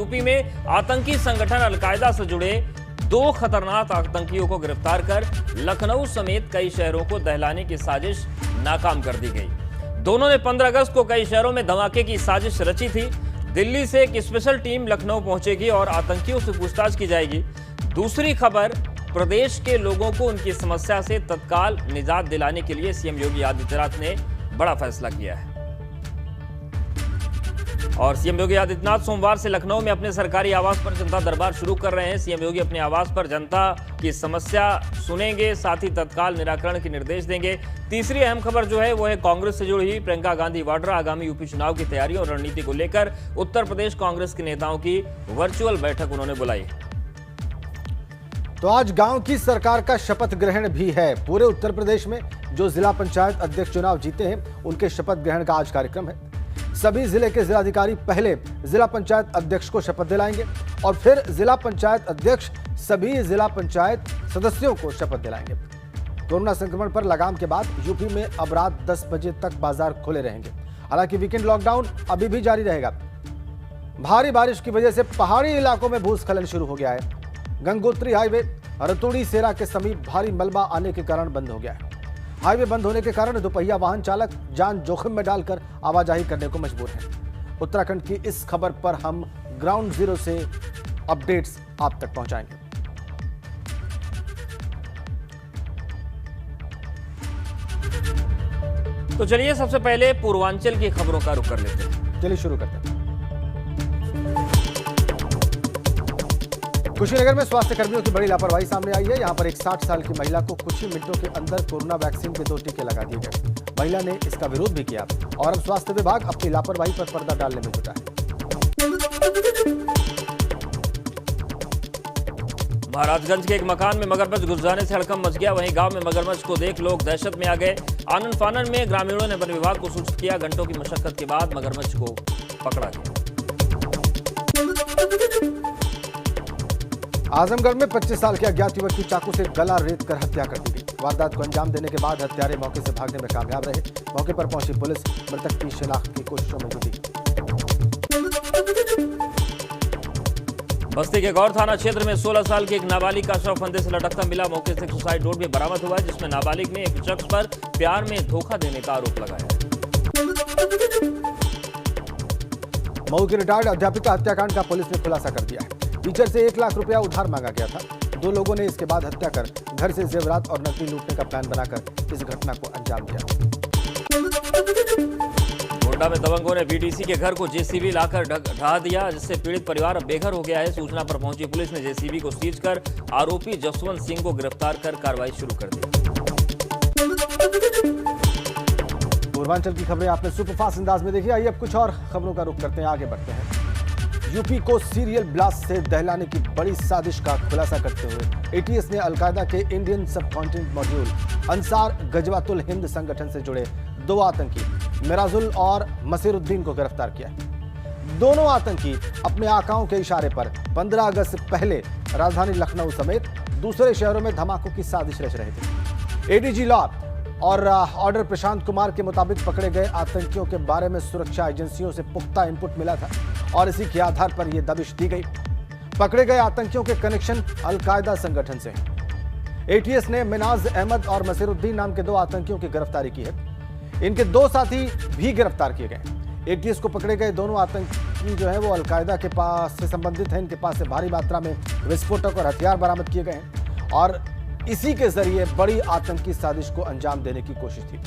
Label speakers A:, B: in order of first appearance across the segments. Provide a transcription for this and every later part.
A: UP में आतंकी संगठन अलकायदा से जुड़े 2 खतरनाक आतंकियों को गिरफ्तार कर लखनऊ समेत कई शहरों को दहलाने की साजिश नाकाम कर दी गई। दोनों ने 15 अगस्त को कई शहरों में धमाके की साजिश रची थी। दिल्ली से एक स्पेशल टीम लखनऊ पहुंचेगी और आतंकियों से पूछताछ की जाएगी। दूसरी खबर, प्रदेश के लोगों को उनकी समस्या से तत्काल निजात दिलाने के लिए सीएम योगी आदित्यनाथ ने बड़ा फैसला किया है और सीएम योगी आदित्यनाथ सोमवार से लखनऊ में अपने सरकारी आवास पर जनता दरबार शुरू कर रहे हैं। सीएम योगी अपने आवास पर जनता की समस्या सुनेंगे, साथ ही तत्काल निराकरण के निर्देश देंगे। तीसरी अहम खबर जो है वो है कांग्रेस से जुड़ी हुई। प्रियंका गांधी वाड्रा आगामी यूपी चुनाव की तैयारियों और रणनीति को लेकर उत्तर प्रदेश कांग्रेस के नेताओं की वर्चुअल बैठक उन्होंने बुलाई।
B: तो आज गांव की सरकार का शपथ ग्रहण भी है। पूरे उत्तर प्रदेश में जो जिला पंचायत अध्यक्ष चुनाव जीते हैं उनके शपथ ग्रहण का आज कार्यक्रम है। सभी जिले के जिलाधिकारी पहले जिला पंचायत अध्यक्ष को शपथ दिलाएंगे और फिर जिला पंचायत अध्यक्ष सभी जिला पंचायत सदस्यों को शपथ दिलाएंगे। कोरोना संक्रमण पर लगाम के बाद यूपी में अब रात 10 बजे तक बाजार खुले रहेंगे। हालांकि वीकेंड लॉकडाउन अभी भी जारी रहेगा। भारी बारिश की वजह से पहाड़ी इलाकों में भूस्खलन शुरू हो गया है। गंगोत्री हाईवे रतुड़ी सेरा के समीप भारी मलबा आने के कारण बंद हो गया है। हाईवे बंद होने के कारण दोपहिया वाहन चालक जान जोखिम में डालकर आवाजाही करने को मजबूर हैं। उत्तराखंड की इस खबर पर हम ग्राउंड जीरो से अपडेट्स आप तक पहुंचाएंगे।
A: तो चलिए सबसे पहले पूर्वांचल की खबरों का रुख कर लेते हैं।
B: चलिए शुरू करते हैं। कुशीनगर में स्वास्थ्य कर्मियों की बड़ी लापरवाही सामने आई है। यहां पर एक 60 साल की महिला को कुछ ही मिनटों के अंदर कोरोना वैक्सीन के 2 टीके लगा दिए गए। महिला ने इसका विरोध भी किया और अब स्वास्थ्य विभाग अपनी लापरवाही पर पर्दा डालने में जुटा है।
A: महाराजगंज के एक मकान में मगरमच्छ घुस जाने से हड़कंप मच गया। वहीं गांव में मगरमच्छ को देख लोग दहशत में आ गए। आनन फानन में ग्रामीणों ने वन विभाग को सूचित किया। घंटों की मशक्कत के बाद मगरमच्छ को पकड़ा गया।
B: आजमगढ़ में 25 साल के अज्ञात युवक की चाकू से गला रेत कर हत्या कर दी गई। वारदात को अंजाम देने के बाद हत्यारे मौके से भागने में कामयाब रहे। मौके पर पहुंची पुलिस मृतक की शिनाख्त की कोशिशों में जुटी।
A: बस्ती के गौर थाना क्षेत्र में 16 साल की एक नाबालिग का शव फंदे से लटकता मिला। मौके से एक सुसाइड नोट भी बरामद हुआ जिसमें नाबालिग ने एक शख्स पर प्यार में धोखा देने का आरोप लगाया।
B: मऊ की रिटायर्ड अध्यापिका हत्याकांड का पुलिस ने खुलासा कर दिया है। टीचर से 1 लाख रुपया उधार मांगा गया था। 2 लोगों ने इसके बाद हत्या कर घर से जेवरात और नकदी लूटने का प्लान बनाकर इस घटना को अंजाम दिया।
A: गोंडा में दबंगों ने बीडीसी के घर को जेसीबी लाकर ढहा दिया जिससे पीड़ित परिवार अब बेघर हो गया है। सूचना पर पहुंची पुलिस ने जेसीबी को सीज कर आरोपी जसवंत सिंह को गिरफ्तार कर कार्रवाई शुरू कर दी।
B: पूर्वांचल की खबरें आपने सुपरफास्ट अंदाज में देखी। आइए अब कुछ और खबरों का रुख करते हैं, आगे बढ़ते हैं। यूपी को सीरियल ब्लास्ट से दहलाने की बड़ी साजिश का खुलासा करते हुए एटीएस ने अलकायदा के इंडियन सब कॉन्टिनेंट मॉड्यूल अंसार गजवातुल हिंद संगठन से जुड़े 2 आतंकी मिराजुल और मसीरुद्दीन को गिरफ्तार किया। दोनों आतंकी अपने आकाओं के इशारे पर 15 अगस्त से पहले राजधानी लखनऊ समेत दूसरे शहरों में धमाकों की साजिश रच रहे थे। एडीजी लॉ और ऑर्डर प्रशांत कुमार के मुताबिक पकड़े गए आतंकियों के बारे में सुरक्षा एजेंसियों से पुख्ता इनपुट मिला था और इसी के आधार पर यह दबिश दी गई। पकड़े गए आतंकियों के कनेक्शन अलकायदा संगठन से हैं। एटीएस ने मिनाज अहमद और मसीरुद्दीन नाम के 2 आतंकियों की गिरफ्तारी की है। इनके 2 साथी भी गिरफ्तार किए गए। एटीएस को पकड़े गए दोनों आतंकी जो है वो अलकायदा के पास से संबंधित हैं। इनके पास से भारी मात्रा में विस्फोटक और हथियार बरामद किए गए हैं और इसी के जरिए बड़ी आतंकी साजिश को अंजाम देने की कोशिश थी।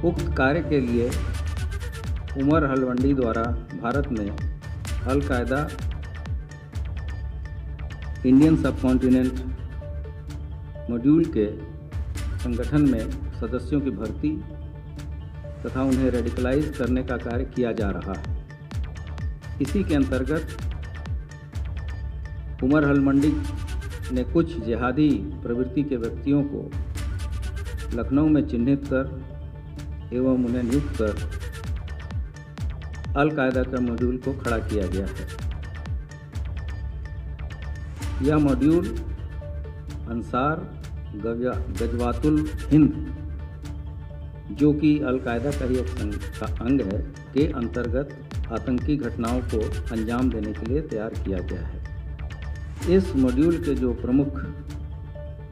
C: उक्त कार्य के लिए उमर हलवंडी द्वारा भारत में अल-कायदा इंडियन सब कॉन्टिनेंट मॉड्यूल के संगठन में सदस्यों की भर्ती तथा उन्हें रेडिकलाइज करने का कार्य किया जा रहा है। इसी के अंतर्गत उमर हलवंडी ने कुछ जिहादी प्रवृत्ति के व्यक्तियों को लखनऊ में चिन्हित कर एवं उन्हें नियुक्त कर अल-कायदा का मॉड्यूल को खड़ा किया गया है। यह मॉड्यूल अंसार गजवातुल हिंद जो कि अल-कायदा का ही एक अंग है के अंतर्गत आतंकी घटनाओं को अंजाम देने के लिए तैयार किया गया है। इस मॉड्यूल के जो प्रमुख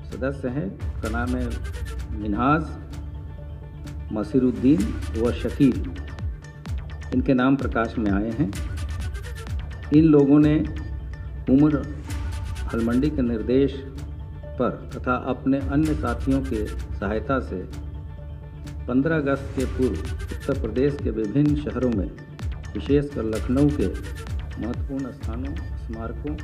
C: सदस्य हैं उनका नाम है मिन्हाज, मसीरुद्दीन व शकील। इनके नाम प्रकाश में आए हैं। इन लोगों ने उमर हलमंडी के निर्देश पर तथा अपने अन्य साथियों के सहायता से 15 अगस्त के पूर्व उत्तर प्रदेश के विभिन्न शहरों में, विशेषकर लखनऊ के महत्वपूर्ण स्थानों, स्मारकों।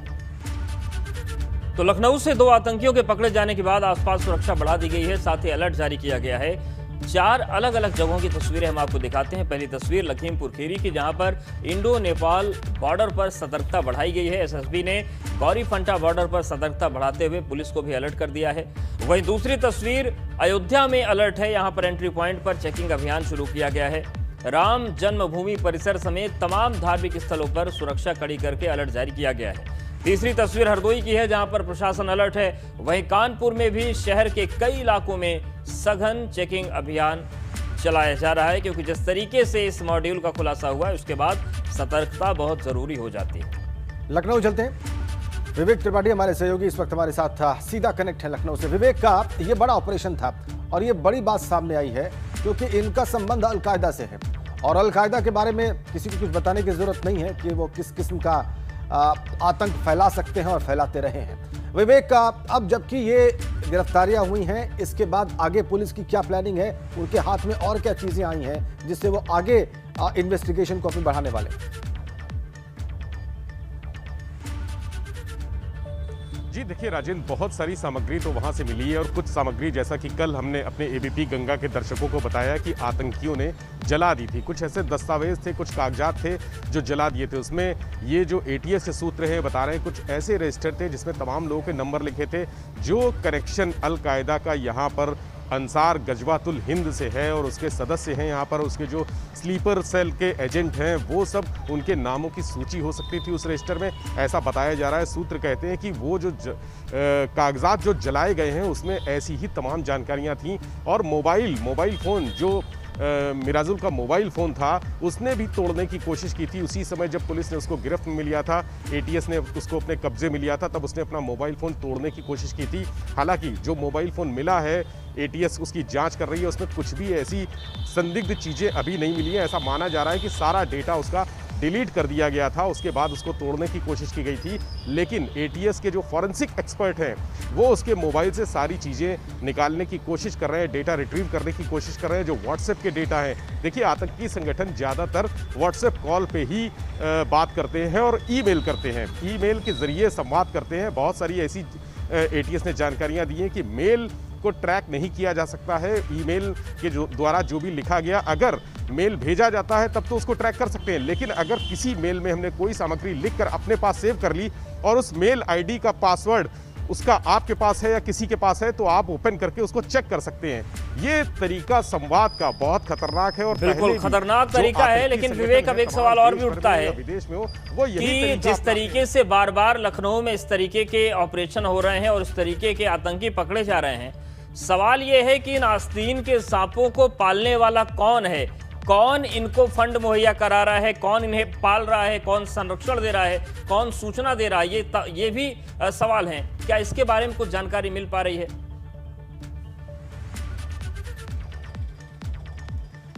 A: तो लखनऊ से 2 आतंकियों के पकड़े जाने के बाद आसपास सुरक्षा बढ़ा दी गई है, साथ ही अलर्ट जारी किया गया है। 4 अलग अलग जगहों की तस्वीरें हम आपको दिखाते हैं। पहली तस्वीर लखीमपुर खीरी की, जहां पर इंडो नेपाल बॉर्डर पर सतर्कता बढ़ाई गई है। एसएसबी ने गौरीफंटा बॉर्डर पर सतर्कता बढ़ाते हुए पुलिस को भी अलर्ट कर दिया है। वहीं दूसरी तस्वीर अयोध्या में अलर्ट है। यहां पर एंट्री पॉइंट पर चेकिंग अभियान शुरू किया गया है। राम जन्मभूमि परिसर समेत तमाम धार्मिक स्थलों पर सुरक्षा कड़ी करके अलर्ट जारी किया गया है। तीसरी तस्वीर हरदोई की है, जहां पर प्रशासन अलर्ट है। वहीं कानपुर में भी शहर के कई इलाकों में सघन चेकिंग अभियान चलाया जा रहा है, क्योंकि जिस तरीके से इस मॉड्यूल का खुलासा हुआ है उसके बाद सतर्कता बहुत जरूरी हो जाती है।
B: लखनऊ चलते हैं। विवेक त्रिपाठी हमारे सहयोगी इस वक्त हमारे साथ था, सीधा कनेक्ट है लखनऊ से। विवेक, का ये बड़ा ऑपरेशन था और ये बड़ी बात सामने आई है क्योंकि इनका संबंध अलकायदा से है, और अलकायदा के बारे में किसी को कुछ बताने की जरूरत नहीं है कि वो किस किस्म का आतंक फैला सकते हैं और फैलाते रहे हैं। विवेक, अब जबकि ये गिरफ्तारियां हुई हैं, इसके बाद आगे पुलिस की क्या प्लानिंग है? उनके हाथ में और क्या चीजें आई हैं जिससे वो आगे इन्वेस्टिगेशन को अपनी बढ़ाने वाले?
D: जी देखिए राजेंद्र, बहुत सारी सामग्री तो वहाँ से मिली है, और कुछ सामग्री जैसा कि कल हमने अपने एबीपी गंगा के दर्शकों को बताया कि आतंकियों ने जला दी थी। कुछ ऐसे दस्तावेज थे, कुछ कागजात थे जो जला दिए थे। उसमें ये जो एटीएस के सूत्र हैं बता रहे हैं, कुछ ऐसे रजिस्टर थे जिसमें तमाम लोगों के नंबर लिखे थे जो कनेक्शन अलकायदा का यहाँ पर अंसार गजवातुल हिंद से है, और उसके सदस्य हैं यहाँ पर, उसके जो स्लीपर सेल के एजेंट हैं वो सब, उनके नामों की सूची हो सकती थी उस रजिस्टर में, ऐसा बताया जा रहा है। सूत्र कहते हैं कि वो जो कागजात जो जलाए गए हैं उसमें ऐसी ही तमाम जानकारियाँ थीं, और मोबाइल फ़ोन जो मिराजुल का मोबाइल फ़ोन था उसने भी तोड़ने की कोशिश की थी। उसी समय जब पुलिस ने उसको गिरफ्त में लिया था, एटीएस ने उसको अपने कब्जे में लिया था, तब उसने अपना मोबाइल फ़ोन तोड़ने की कोशिश की थी। हालांकि जो मोबाइल फ़ोन मिला है, एटीएस उसकी जांच कर रही है, उसमें कुछ भी ऐसी संदिग्ध चीज़ें अभी नहीं मिली हैं। ऐसा माना जा रहा है कि सारा डेटा उसका डिलीट कर दिया गया था, उसके बाद उसको तोड़ने की कोशिश की गई थी। लेकिन एटीएस के जो फॉरेंसिक एक्सपर्ट हैं वो उसके मोबाइल से सारी चीज़ें निकालने की कोशिश कर रहे हैं, डेटा रिट्रीव करने की कोशिश कर रहे हैं। जो व्हाट्सएप के डेटा हैं, देखिए आतंकी संगठन ज़्यादातर व्हाट्सएप कॉल पे ही बात करते हैं और ईमेल करते हैं, ईमेल के ज़रिए संवाद करते हैं। बहुत सारी ऐसी एटीएस ने जानकारियाँ दी हैं कि मेल को ट्रैक नहीं किया जा सकता है। ईमेल के द्वारा जो भी लिखा गया, अगर मेल भेजा जाता है तब तो उसको ट्रैक कर सकते हैं, लेकिन अगर किसी मेल में हमने कोई सामग्री लिखकर अपने पास सेव कर ली और उस मेल आईडी का पासवर्ड उसका आपके पास है या किसी के पास है, तो आप ओपन करके उसको चेक कर सकते हैं। ये तरीका संवाद का बहुत खतरनाक है, और
A: बिल्कुल खतरनाक तरीका है। लेकिन विवेक, अब एक सवाल और भी उठता है
D: विदेश में हो वो
A: कि जिस तरीके से बार बार लखनऊ में इस तरीके के ऑपरेशन हो रहे हैं और इस तरीके के आतंकी पकड़े जा रहे हैं, सवाल यह है कि इन आस्तीन के सांपों को पालने वाला कौन है? कौन इनको फंड मुहैया करा रहा है? कौन इन्हें पाल रहा है? कौन संरक्षण दे रहा है? कौन सूचना दे रहा है? ये भी सवाल हैं। क्या इसके बारे में कुछ जानकारी मिल पा रही है?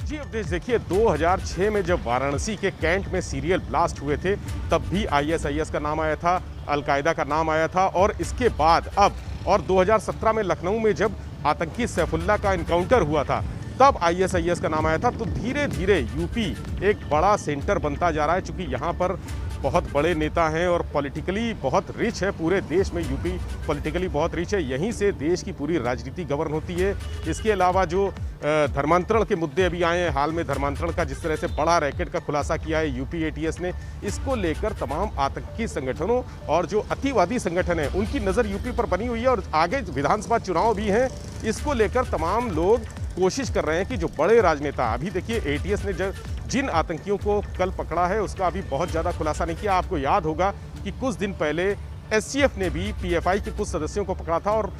D: जी अब देखिए, 2006 में जब वाराणसी के कैंट में सीरियल ब्लास्ट हुए थे, तब भी आईएसआईएस का नाम आया था, अलकायदा का नाम आया था, और इसके बाद अब और 2017 में लखनऊ में जब आतंकी सैफुल्ला का इनकाउंटर हुआ था, तब आईएसआईएस का नाम आया था। तो धीरे धीरे यूपी एक बड़ा सेंटर बनता जा रहा है, क्योंकि यहाँ पर बहुत बड़े नेता हैं और पॉलिटिकली बहुत रिच है। पूरे देश में यूपी पॉलिटिकली बहुत रिच है, यहीं से देश की पूरी राजनीति गवर्न होती है। इसके अलावा जो धर्मांतरण के मुद्दे अभी आए हैं, हाल में धर्मांतरण का जिस तरह से बड़ा रैकेट का खुलासा किया है यूपी एटीएस ने, इसको लेकर तमाम आतंकी संगठनों और जो अतिवादी संगठन हैं उनकी नज़र यूपी पर बनी हुई है। और आगे विधानसभा चुनाव भी हैं, इसको लेकर तमाम लोग कोशिश कर रहे हैं कि जो बड़े राजनेता, अभी देखिए एटीएस ने जिन आतंकियों को कल पकड़ा है उसका अभी बहुत ज़्यादा खुलासा नहीं किया। आपको याद होगा कि कुछ दिन पहले एसटीएफ ने भी पीएफआई के कुछ सदस्यों को पकड़ा था, और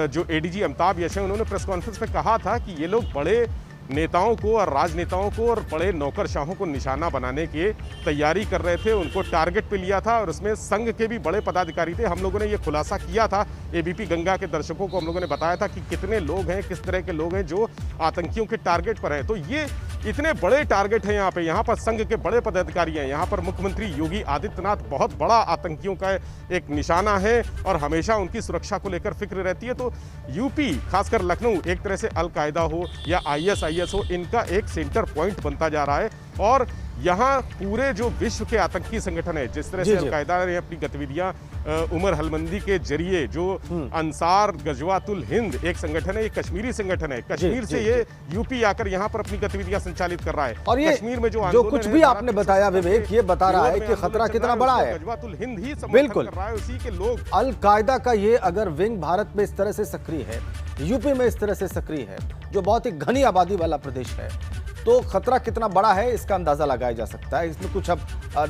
D: जो एडीजी अमिताभ यश हैं उन्होंने प्रेस कॉन्फ्रेंस में कहा था कि ये लोग बड़े नेताओं को और राजनेताओं को और बड़े नौकरशाहों को निशाना बनाने की तैयारी कर रहे थे, उनको टारगेट पे लिया था। और उसमें संघ के भी बड़े पदाधिकारी थे। हम लोगों ने ये खुलासा किया था, एबीपी गंगा के दर्शकों को हम लोगों ने बताया था कि कितने लोग हैं, किस तरह के लोग हैं जो आतंकियों के टारगेट पर हैं। तो ये इतने बड़े टारगेट हैं यहाँ पर संघ के बड़े पदाधिकारी हैं। यहाँ पर मुख्यमंत्री योगी आदित्यनाथ बहुत बड़ा आतंकियों का एक निशाना है और हमेशा उनकी सुरक्षा को लेकर फिक्र रहती है। तो यूपी, खासकर लखनऊ, एक तरह से अलकायदा हो या ISIS हो, इनका एक सेंटर पॉइंट बनता जा रहा है। और यहाँ पूरे जो विश्व के आतंकी संगठन है, जिस तरह से अलकायदा ने अपनी गतिविधियां उमर हलमंदी के जरिए, जो अंसार गजवातुल हिंद एक संगठन है, ये कश्मीरी संगठन है, कश्मीर से ये यूपी आकर यहाँ पर अपनी गतिविधियां संचालित कर रहा है।
B: और ये
D: कश्मीर में जो
B: कुछ भी आपने बताया विवेक, ये बता रहा है कि खतरा कितना बड़ा है।
D: गजवातुल हिंद ही
B: बिल्कुल
D: कर रहा है, उसी के लोग।
B: अलकायदा का ये अगर विंग भारत में इस तरह से सक्रिय है, यूपी में इस तरह से सक्रिय है, जो बहुत ही घनी आबादी वाला प्रदेश है, तो खतरा कितना बड़ा है इसका अंदाजा लगाया जा सकता है। इसमें कुछ अब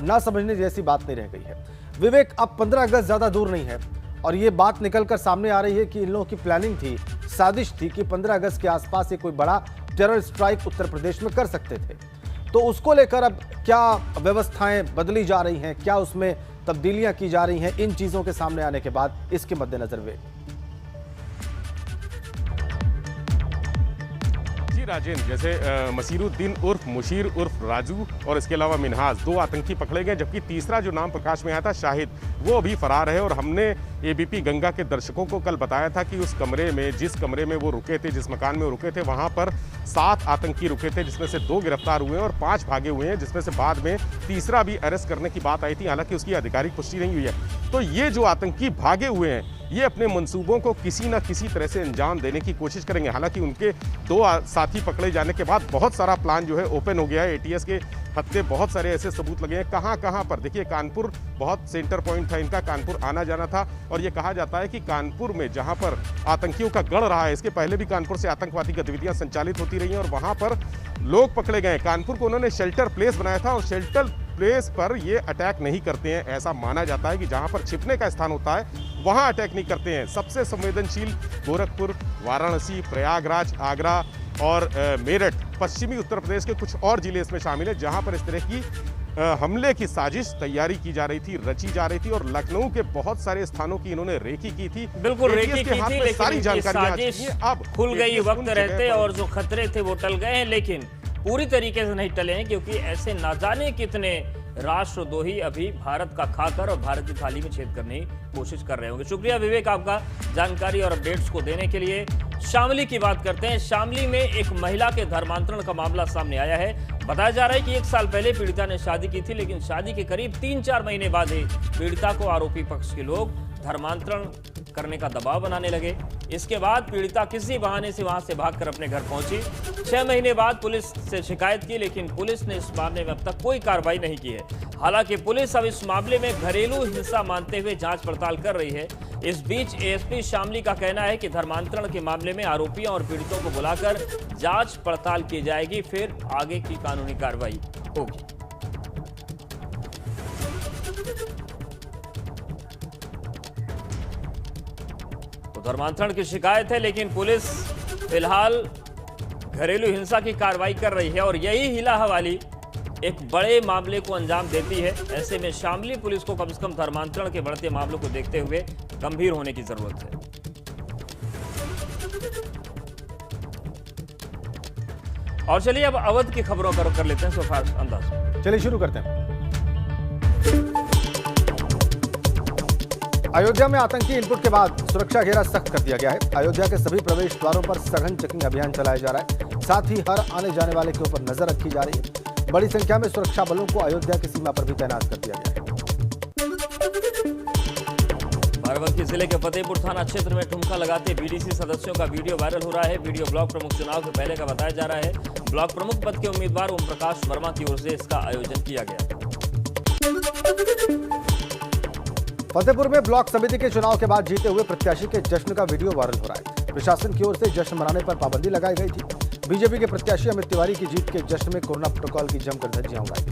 B: ना समझने जैसी बात नहीं रह गई है। विवेक, अब 15 अगस्त ज्यादा दूर नहीं है और ये बात निकलकर सामने आ रही है कि इन लोगों की प्लानिंग थी, साजिश थी कि 15 अगस्त के आसपास ये कोई बड़ा टेरर स्ट्राइक उत्तर प्रदेश में कर सकते थे। तो उसको लेकर अब क्या व्यवस्थाएं बदली जा रही हैं, क्या उसमें तब्दीलियां की जा रही हैं, इन चीजों के सामने आने के बाद इसके मद्देनजर वे
D: राजेंद्र, जैसे मसीरुद्दीन उर्फ मुशीर उर्फ राजू और इसके अलावा मिनहाज, 2 आतंकी पकड़े गए, जबकि तीसरा जो नाम प्रकाश में आया था शाहिद, वो अभी फरार है। और हमने एबीपी गंगा के दर्शकों को कल बताया था कि उस कमरे में, जिस कमरे में वो रुके थे, जिस मकान में वो रुके थे, वहां पर 7 आतंकी रुके थे, जिसमें से 2 गिरफ्तार हुए हैं और 5 भागे हुए हैं, जिसमें से बाद में तीसरा भी अरेस्ट करने की बात आई थी, हालांकि उसकी आधिकारिक पुष्टि नहीं हुई है। तो ये जो आतंकी भागे हुए हैं, ये अपने मंसूबों को किसी न किसी तरह से अंजाम देने की कोशिश करेंगे। हालांकि उनके 2 साथी पकड़े जाने के बाद बहुत सारा प्लान जो है ओपन हो गया है। ATS के हत्ते बहुत सारे ऐसे सबूत लगे हैं। कहां पर देखिए, कानपुर बहुत सेंटर पॉइंट था इनका, कानपुर आना जाना था। और ये कहा जाता है कि कानपुर में जहां पर आतंकियों का गढ़ रहा है, इसके पहले भी कानपुर से आतंकवादी गतिविधियां संचालित होती रही हैं और वहां पर लोग पकड़े गए। कानपुर को उन्होंने शेल्टर प्लेस बनाया था और शेल्टर प्लेस पर ये अटैक नहीं करते हैं। ऐसा माना जाता है कि जहां पर छिपने का स्थान होता है वहां अटैक नहीं करते हैं। सबसे संवेदनशील गोरखपुर, वाराणसी, प्रयागराज, आगरा और मेरठ, पश्चिमी उत्तर प्रदेश के कुछ और जिले इसमें शामिल है, जहां पर इस तरह की हमले की साजिश तैयारी की जा रही थी, रची जा रही थी। और लखनऊ के बहुत सारे स्थानों की इन्होंने रेकी की थी,
A: बिल्कुल रेकी की थी, लेकिन
D: सारी जानकारी
A: अब खुल गई वक्त रहते और जो खतरे थे वो टल गए हैं, लेकिन पूरी तरीके से नहीं टले हैं, क्योंकि ऐसे ना जाने कितने राष्ट्रद्रोही अभी भारत का खाकर और भारत की थाली में छेद करने की कोशिश कर रहे होंगे। शुक्रिया विवेक आपका जानकारी और अपडेट्स को देने के लिए। शामली की बात करते हैं। शामली में एक महिला के धर्मांतरण का मामला सामने आया है। बताया जा रहा है कि 1 साल पहले पीड़िता ने शादी की थी, लेकिन शादी के करीब 3-4 महीने बाद ही पीड़िता को आरोपी पक्ष के लोग धर्मांतरण करने का दबाव बनाने लगे। इसके बाद पीड़िता किसी बहाने से वहां से भागकर अपने घर पहुंची। 6 महीने बाद पुलिस से शिकायत की, लेकिन पुलिस ने इस मामले में अब तक कोई कार्रवाई नहीं की है। हालांकि पुलिस अब इस मामले में घरेलू हिंसा मानते हुए जांच पड़ताल कर रही है। इस बीच एएसपी शामली का कहना है कि धर्मांतरण के मामले में आरोपियों और पीड़ितों को बुलाकर जांच पड़ताल की जाएगी, फिर आगे की कानूनी कार्रवाई होगी। धर्मांतरण की शिकायत है, लेकिन पुलिस फिलहाल घरेलू हिंसा की कार्रवाई कर रही है और यही हिला हवाली एक बड़े मामले को अंजाम देती है। ऐसे में शामली पुलिस को कम से कम धर्मांतरण के बढ़ते मामलों को देखते हुए गंभीर होने की जरूरत है। और चलिए अब अवध की खबरों का रुख कर लेते हैं सुपरफास्ट अंदाज।
B: चलिए शुरू करते हैं। अयोध्या में आतंकी इनपुट के बाद सुरक्षा घेरा सख्त कर दिया गया है। अयोध्या के सभी प्रवेश द्वारों पर सघन चेकिंग अभियान चलाया जा रहा है। साथ ही हर आने जाने वाले के ऊपर नजर रखी जा रही है। बड़ी संख्या में सुरक्षा बलों को अयोध्या की सीमा पर भी तैनात कर दिया गया है।
A: बाराबंकी जिले के फतेहपुर थाना क्षेत्र में ठुमका लगाते बीडीसी सदस्यों का वीडियो वायरल हो रहा है। वीडियो ब्लॉक प्रमुख चुनाव से पहले का बताया जा रहा है। ब्लॉक प्रमुख पद के उम्मीदवार ओम प्रकाश वर्मा की ओर से इसका आयोजन किया गया।
B: फतेहपुर में ब्लॉक समिति के चुनाव के बाद जीते हुए प्रत्याशी के जश्न का वीडियो वायरल हो रहा है। प्रशासन की ओर से जश्न मनाने पर पाबंदी लगाई गई थी। बीजेपी के प्रत्याशी अमित तिवारी की जीत के जश्न में कोरोना प्रोटोकॉल की जमकर धज्जियां उड़ाई।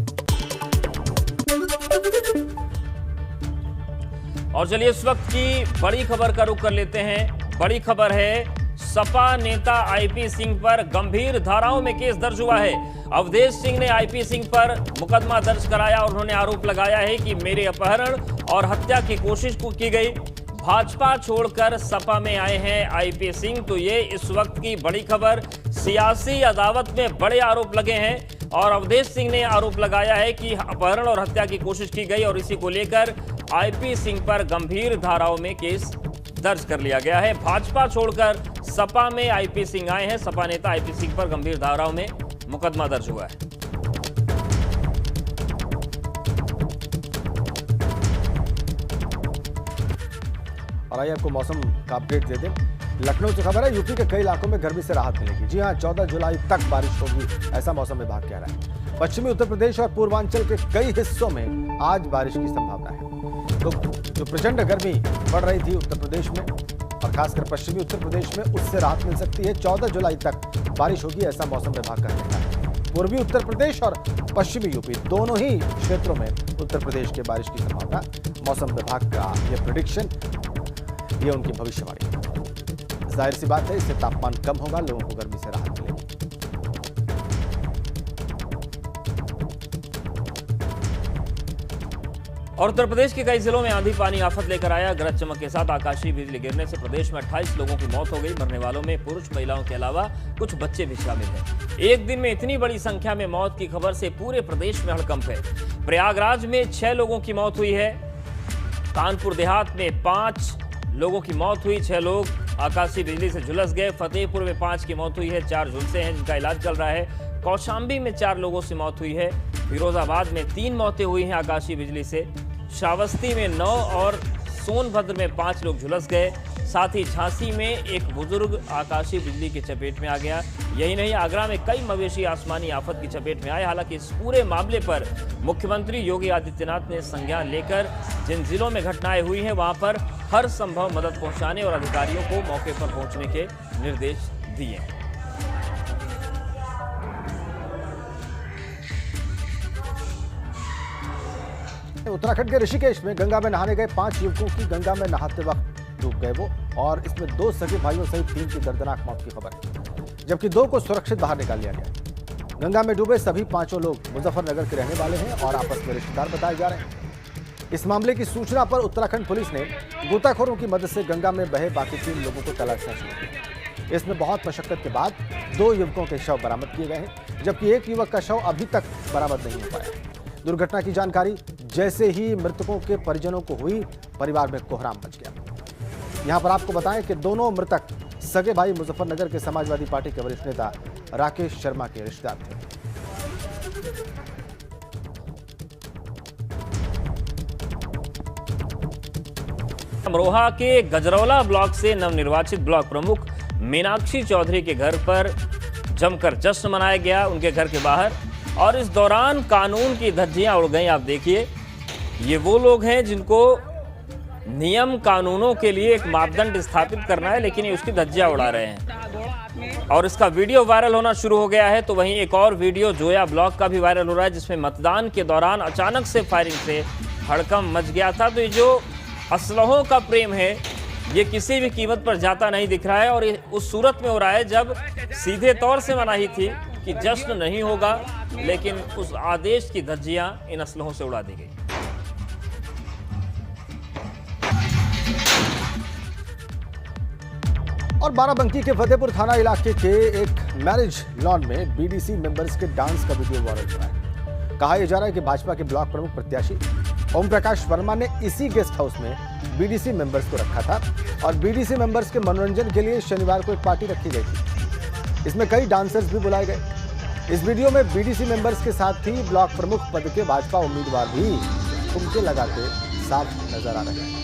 B: और चलिए इस वक्त की बड़ी खबर का रुख कर लेते हैं। बड़ी खबर है
A: सपा नेता आईपी सिंह पर गंभीर धाराओं में केस दर्ज हुआ है। अवधेश सिंह ने आईपी सिंह पर मुकदमा दर्ज कराया और उन्होंने आरोप लगाया है कि मेरे अपहरण और हत्या की कोशिश की गई। भाजपा छोड़कर सपा में आए हैं आईपी सिंह, तो ये इस वक्त की बड़ी खबर। सियासी अदावत में बड़े आरोप लगे हैं और अवधेश सिंह ने आरोप लगाया है कि अपहरण और हत्या की कोशिश की गई और इसी को लेकर आईपी सिंह पर गंभीर धाराओं में केस दर्ज कर लिया गया है। भाजपा छोड़कर सपा में आईपी सिंह आए हैं। सपा नेता आईपी सिंह पर गंभीर धाराओं में मुकदमा दर्ज हुआ है।
B: और आइए आपको मौसम का अपडेट दे दें। लखनऊ से खबर है, यूपी के कई इलाकों में गर्मी से राहत मिलेगी। जी हां, 14 जुलाई तक बारिश होगी, ऐसा मौसम विभाग कह रहा है। पश्चिमी उत्तर प्रदेश और पूर्वांचल के कई हिस्सों में आज बारिश की संभावना है। तो जो प्रचंड गर्मी बढ़ रही थी उत्तर प्रदेश में और खासकर पश्चिमी उत्तर प्रदेश में, उससे राहत मिल सकती है। 14 जुलाई तक बारिश होगी, ऐसा मौसम विभाग का कहना है। पूर्वी उत्तर प्रदेश और पश्चिमी यूपी दोनों ही क्षेत्रों में उत्तर प्रदेश के बारिश की संभावना। मौसम विभाग का यह प्रेडिक्शन, ये उनकी भविष्यवाणी। जाहिर सी बात है, इससे तापमान कम होगा, लोगों को गर्मी से राहत मिलेगी।
A: और उत्तर प्रदेश के कई जिलों में आंधी पानी आफत लेकर आया। गरज चमक के साथ आकाशीय बिजली गिरने से प्रदेश में 28 लोगों की मौत हो गई। मरने वालों में पुरुष महिलाओं के अलावा कुछ बच्चे भी शामिल हैं। एक दिन में इतनी बड़ी संख्या में मौत की खबर से पूरे प्रदेश में हड़कंप है। प्रयागराज में 6 लोगों की मौत हुई है। कानपुर देहात में 5 लोगों की मौत हुई, 6 लोग आकाशीय बिजली से झुलस गए। फतेहपुर में 5 की मौत हुई है, 4 झुलसे हैं जिनका इलाज चल रहा है। कौशाम्बी में 4 लोगों से मौत हुई है। फिरोजाबाद में 3 मौतें हुई हैं आकाशीय बिजली से। श्रावस्ती में 9 और सोनभद्र में 5 लोग झुलस गए। साथ ही झांसी में एक बुजुर्ग आकाशीय बिजली की चपेट में आ गया। यही नहीं, आगरा में कई मवेशी आसमानी आफत की चपेट में आए। हालांकि इस पूरे मामले पर मुख्यमंत्री योगी आदित्यनाथ ने संज्ञान लेकर जिन जिलों में घटनाएं हुई हैं वहां पर हर संभव मदद पहुंचाने और अधिकारियों को मौके पर पहुंचने के निर्देश दिए हैं।
B: उत्तराखंड के ऋषिकेश में गंगा में नहाने गए 5 युवकों की गंगा में नहाते वक्त डूब गए वो, और इसमें 2 सगे भाइयों सहित 3 की दर्दनाक मौत की खबर है, जबकि 2 को सुरक्षित बाहर निकाल लिया गया। गंगा में डूबे सभी 5 लोग मुजफ्फरनगर के रहने वाले हैं और आपस में रिश्तेदार बताए जा रहे हैं। इस मामले की सूचना पर उत्तराखंड पुलिस ने गोताखोरों की मदद से गंगा में बहे बाकी 3 लोगों को तलाशना शुरू किया। इसमें बहुत मशक्कत के बाद 2 युवकों के शव बरामद किए गए हैं, जबकि एक युवक का शव अभी तक बरामद नहीं हो पाया। दुर्घटना की जानकारी जैसे ही मृतकों के परिजनों को हुई, परिवार में कोहराम मच गया। यहां पर आपको बताएं कि दोनों मृतक सगे भाई मुजफ्फरनगर के समाजवादी पार्टी के वरिष्ठ नेता राकेश शर्मा के रिश्तेदार थे।
A: अमरोहा के गजरौला ब्लॉक से नवनिर्वाचित ब्लॉक प्रमुख मीनाक्षी चौधरी के घर पर जमकर जश्न मनाया गया, उनके घर के बाहर। और इस दौरान कानून की धज्जियां उड़ गईं। आप देखिए, ये वो लोग हैं जिनको नियम कानूनों के लिए एक मापदंड स्थापित करना है, लेकिन ये उसकी धज्जियां उड़ा रहे हैं और इसका वीडियो वायरल होना शुरू हो गया है। तो वहीं एक और वीडियो जोया ब्लॉक का भी वायरल हो रहा है, जिसमें मतदान के दौरान अचानक से फायरिंग से हड़कंप मच गया था। तो ये जो असलहों का प्रेम है, ये किसी भी कीमत पर जाता नहीं दिख रहा है और ये उस सूरत में हो रहा है जब सीधे तौर से मनाही थी कि जश्न नहीं होगा, लेकिन उस आदेश की धज्जियां इन असलहों से उड़ा दी गई।
B: और बाराबंकी के फतेहपुर थाना इलाके के एक मैरिज लॉन में बीडीसी मेंबर्स के डांस का वीडियो वायरल हो रहा है। कहा यह जा रहा है कि भाजपा के ब्लॉक प्रमुख प्रत्याशी ओम प्रकाश वर्मा ने इसी गेस्ट हाउस में बीडीसी मेंबर्स को रखा था और बीडीसी मेंबर्स के मनोरंजन के लिए शनिवार को एक पार्टी रखी गई थी। इसमें कई डांसर्स भी बुलाए गए। इस वीडियो में बीडीसी मेंबर्स के साथ ही ब्लॉक प्रमुख पद के भाजपा उम्मीदवार भी ठुमके लगाते साफ नजर आ रहे हैं।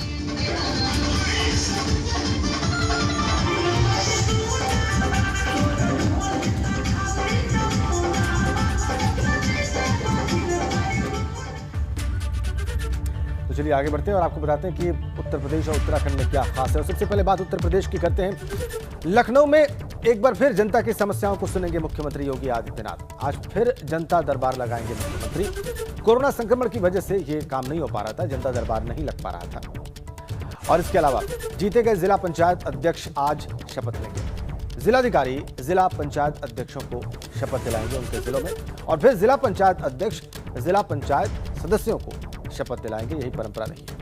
B: तो चलिए आगे बढ़ते हैं और आपको बताते हैं कि उत्तर प्रदेश और उत्तराखंड में क्या खास है। और सबसे पहले बात उत्तर प्रदेश की करते हैं। लखनऊ में एक बार फिर जनता की समस्याओं को सुनेंगे मुख्यमंत्री योगी आदित्यनाथ। आज फिर जनता दरबार लगाएंगे मुख्यमंत्री। कोरोना संक्रमण की वजह से ये काम नहीं हो पा रहा था, जनता दरबार नहीं लग पा रहा था। और इसके अलावा जीते गए जिला पंचायत अध्यक्ष आज शपथ लेंगे। जिलाधिकारी जिला पंचायत अध्यक्षों को शपथ दिलाएंगे उनके जिलों में, और फिर जिला पंचायत अध्यक्ष जिला पंचायत सदस्यों को शपथ दिलाएंगे। यही परंपरा रही है।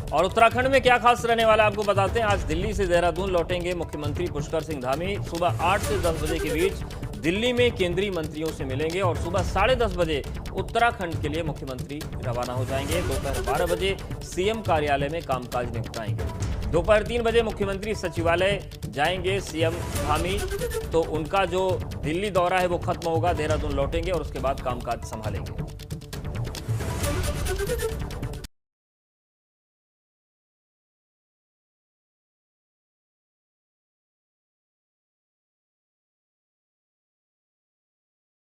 A: और उत्तराखंड में क्या खास रहने वाला आपको बताते हैं। आज दिल्ली से देहरादून लौटेंगे मुख्यमंत्री पुष्कर सिंह धामी। सुबह 8 से 10 बजे के बीच दिल्ली में केंद्रीय मंत्रियों से मिलेंगे और सुबह 10:30 बजे उत्तराखंड के लिए मुख्यमंत्री रवाना हो जाएंगे। दोपहर 12 बजे सीएम कार्यालय में कामकाज निपटाएंगे। दोपहर 3 बजे मुख्यमंत्री सचिवालय जाएंगे सीएम धामी, तो उनका जो दिल्ली दौरा है वो खत्म होगा, देहरादून लौटेंगे और उसके बाद कामकाज संभालेंगे।